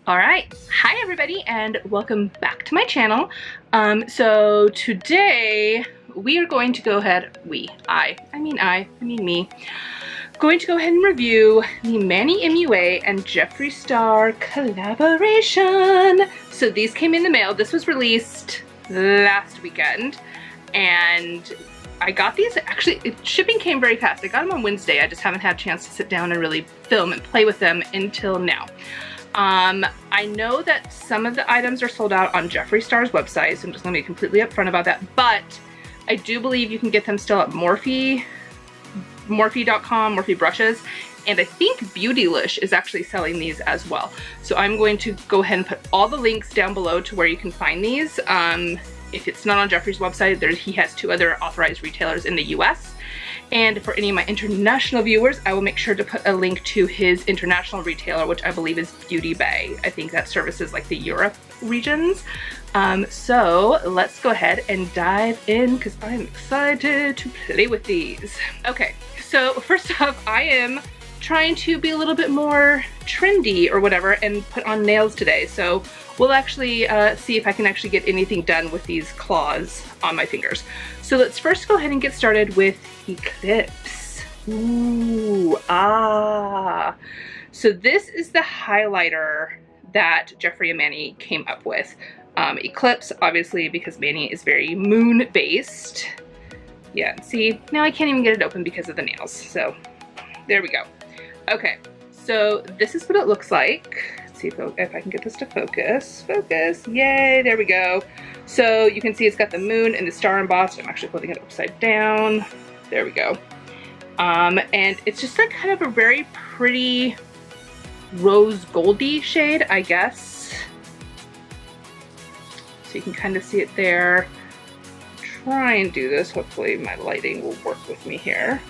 All right, hi everybody and welcome back to my channel. So today we are going to go ahead, I mean me, going to go ahead and review the Manny MUA and Jeffree Star collaboration. So these came in the mail. This was released last weekend and I got these, actually shipping came very fast. I got them on Wednesday. I just haven't had a chance to sit down and really film and play with them until now. I know that some of the items are sold out on Jeffree Star's website, so I'm just gonna be completely upfront about that, but I do believe you can get them still at Morphe.com, Morphe Brushes, and I think Beautylish is actually selling these as well. So I'm going to go ahead and put all the links down below to where you can find these. If it's not on Jeffree's website, he has 2 other authorized retailers in the US. And for any of my international viewers, I will make sure to put a link to his international retailer, which I believe is Beauty Bay. I think that services like the Europe regions. So let's go ahead and dive in because I'm excited to play with these. Okay, so first off, I am trying to be a little bit more trendy or whatever and put on nails today. So we'll actually see if I can actually get anything done with these claws on my fingers. So let's first go ahead and get started with Eclipse. Ooh, ah. So this is the highlighter that Jeffree and Manny came up with. Eclipse, obviously, because Manny is very moon-based. Yeah, see, now I can't even get it open because of the nails. So there we go. Okay, so this is what it looks like. Let's see if I can get this to focus. Focus, yay, there we go. So you can see it's got the moon and the star embossed. I'm actually holding it upside down. There we go. And it's just like kind of a very pretty rose goldy shade, I guess. So you can kind of see it there. Try and do this. Hopefully my lighting will work with me here.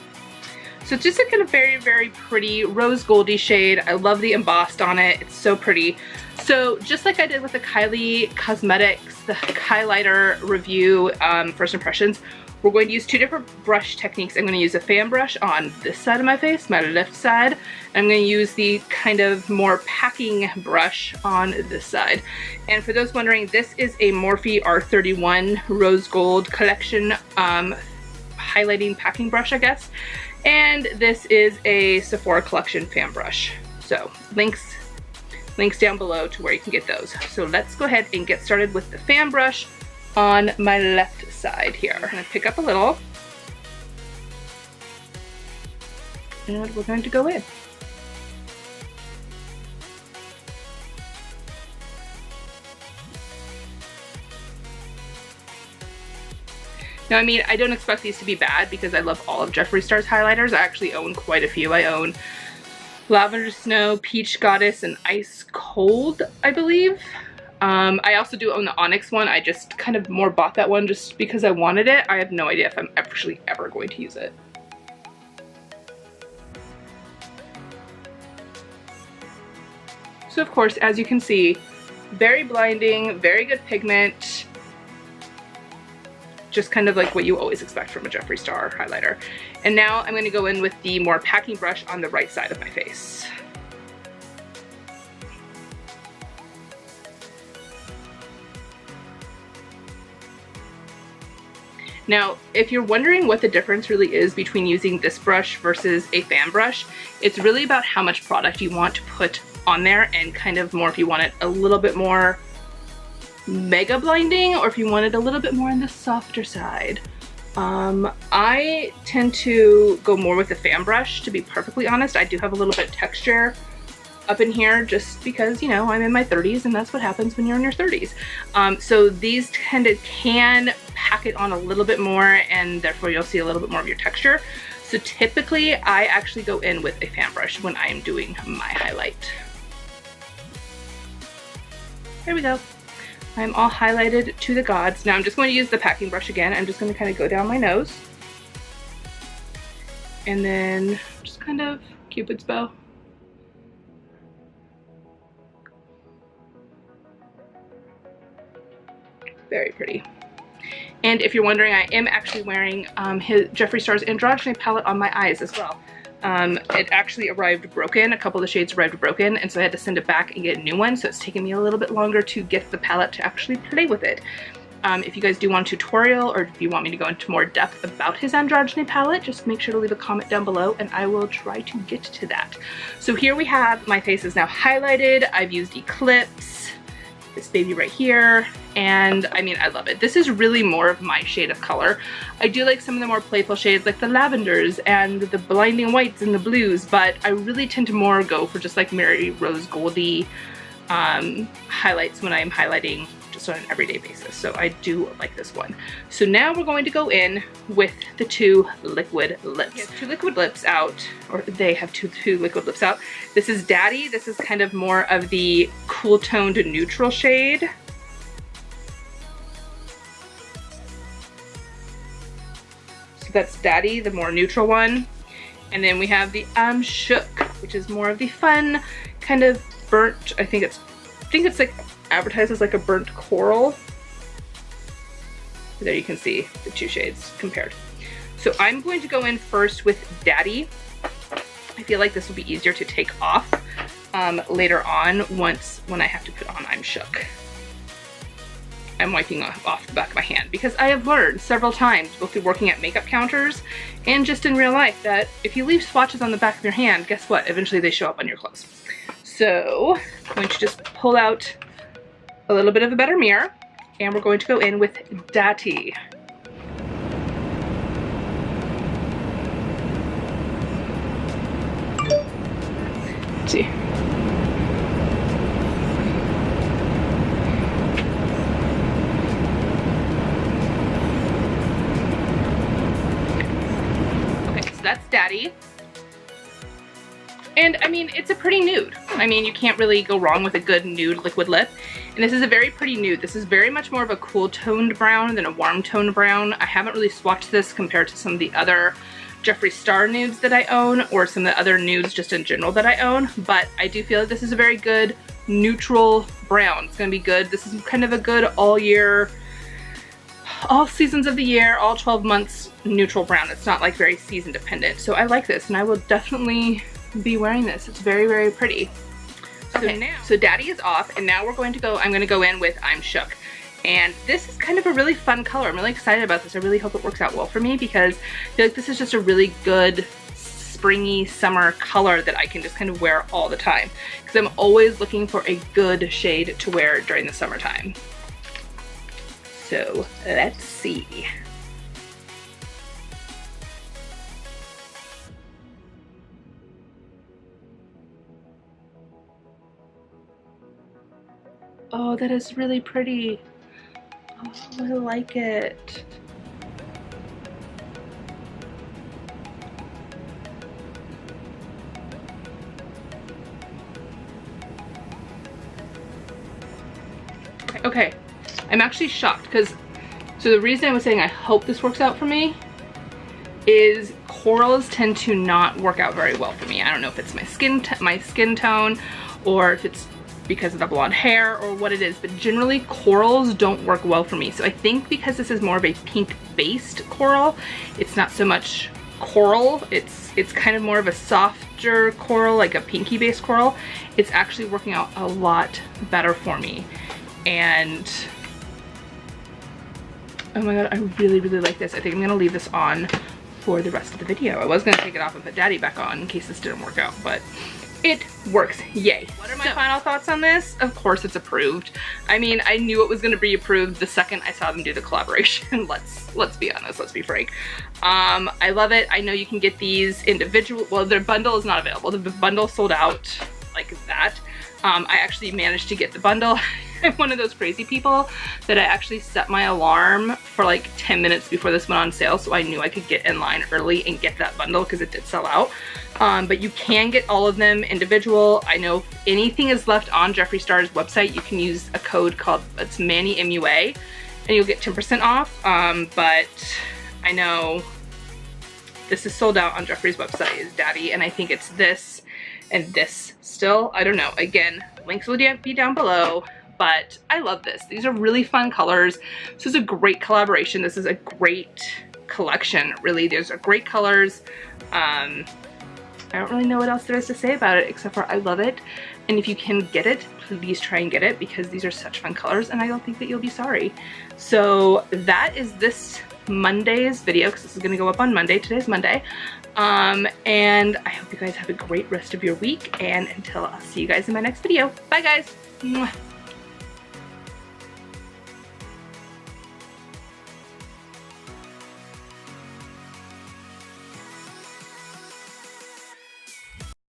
So it's just like a very, very pretty rose goldy shade. I love the embossed on it. It's so pretty. So just like I did with the Kylie Cosmetics, the highlighter review, first impressions, we're going to use 2 different brush techniques. I'm going to use a fan brush on this side of my face, my left side. I'm going to use the kind of more packing brush on this side. And for those wondering, this is a Morphe R31 Rose Gold Collection highlighting packing brush, I guess. And this is a Sephora Collection fan brush. So links down below to where you can get those. So let's go ahead and get started with the fan brush on my left side here. I'm gonna pick up a little and we're going to go in. Now, I mean, I don't expect these to be bad because I love all of Jeffree Star's highlighters. I actually own quite a few. I own Lavender Snow, Peach Goddess, and Ice Cold, I believe. I also do own the Onyx one. I just kind of more bought that one just because I wanted it. I have no idea if I'm actually ever going to use it. So of course, as you can see, very blinding, very good pigment. Just kind of like what you always expect from a Jeffree Star highlighter. And now I'm going to go in with the more packing brush on the right side of my face. Now, if you're wondering what the difference really is between using this brush versus a fan brush, it's really about how much product you want to put on there and kind of more if you want it a little bit more mega blinding or if you want it a little bit more on the softer side. I tend to go more with the fan brush, to be perfectly honest. I do have a little bit of texture up in here just because, you know, I'm in my 30s and that's what happens when you're in your 30s. So these can pack it on a little bit more and therefore you'll see a little bit more of your texture. So typically I actually go in with a fan brush when I am doing my highlight. There we go. I'm all highlighted to the gods. Now I'm just going to use the packing brush again. I'm just going to kind of go down my nose. And then just kind of Cupid's bow. Very pretty. And if you're wondering, I am actually wearing Jeffree Star's Androgyny palette on my eyes as well. It actually arrived broken. A couple of the shades arrived broken, and so I had to send it back and get a new one, so it's taken me a little bit longer to get the palette to actually play with it. If you guys do want a tutorial, or if you want me to go into more depth about his androgyny palette, just make sure to leave a comment down below and I will try to get to that. So here we have, my face is now highlighted. I've used Eclipse, this baby right here, and I mean, I love it. This is really more of my shade of color. I do like some of the more playful shades like the lavenders and the blinding whites and the blues, but I really tend to more go for just like Mary Rose Goldy highlights when I'm highlighting just on an everyday basis. So I do like this one. So now we're going to go in with the two liquid lips. He has two liquid lips out, or they have two liquid lips out. This is Daddy. This is kind of more of the cool toned neutral shade. So that's Daddy, the more neutral one. And then we have the I'm Shook, which is more of the fun kind of burnt, I think it's like advertised as like a burnt coral. There you can see the two shades compared. So I'm going to go in first with Daddy. I feel like this will be easier to take off later on when I have to put on I'm Shook. I'm wiping off the back of my hand because I have learned several times, both through working at makeup counters and just in real life, that if you leave swatches on the back of your hand, guess what? Eventually they show up on your clothes. So I'm going to just pull out a little bit of a better mirror, and we're going to go in with Daddy. Let's see. Okay, so that's Daddy. And I mean, it's a pretty nude. I mean, you can't really go wrong with a good nude liquid lip. And this is a very pretty nude. This is very much more of a cool toned brown than a warm toned brown. I haven't really swatched this compared to some of the other Jeffree Star nudes that I own, or some of the other nudes just in general that I own. But I do feel that this is a very good neutral brown. It's gonna be good. This is kind of a good all year, all seasons of the year, all 12 months neutral brown. It's not like very season dependent. So I like this, and I will definitely be wearing this. It's very, very pretty. Okay, so Daddy is off, and now I'm going to go in with I'm Shook. And this is kind of a really fun color. I'm really excited about this. I really hope it works out well for me because I feel like this is just a really good springy summer color that I can just kind of wear all the time, because I'm always looking for a good shade to wear during the summertime. So let's see. Oh, that is really pretty. Oh, I like it. Okay, I'm actually shocked because, so the reason I was saying I hope this works out for me is corals tend to not work out very well for me. I don't know if it's my skin tone, or if it's because of the blonde hair or what it is, but generally corals don't work well for me. So I think because this is more of a pink based coral, it's not so much coral, it's kind of more of a softer coral, like a pinky based coral. It's actually working out a lot better for me. And oh my god, I really, really like this. I think I'm gonna leave this on for the rest of the video. I was gonna take it off and put Daddy back on in case this didn't work out, but it works. Yay. What are my final thoughts on this? Of course it's approved. I mean, I knew it was going to be approved the second I saw them do the collaboration. Let's be honest, let's be frank. I love it. I know you can get these individual, well, their bundle is not available. The bundle sold out like that. I actually managed to get the bundle. I'm one of those crazy people that I actually set my alarm for like 10 minutes before this went on sale, so I knew I could get in line early and get that bundle because it did sell out. But you can get all of them individual. I know if anything is left on Jeffree Star's website, you can use a code called, it's Manny MUA, and you'll get 10% off. But I know this is sold out on Jeffree's website, is Daddy, and I think it's this and this still. I don't know. Again, links will be down below. But I love this. These are really fun colors. This is a great collaboration. This is a great collection, really. These are great colors. I don't really know what else there is to say about it except for I love it. And if you can get it, please try and get it because these are such fun colors and I don't think that you'll be sorry. So that is this Monday's video because this is going to go up on Monday. Today's Monday. And I hope you guys have a great rest of your week, and until I'll see you guys in my next video. Bye guys. Mwah.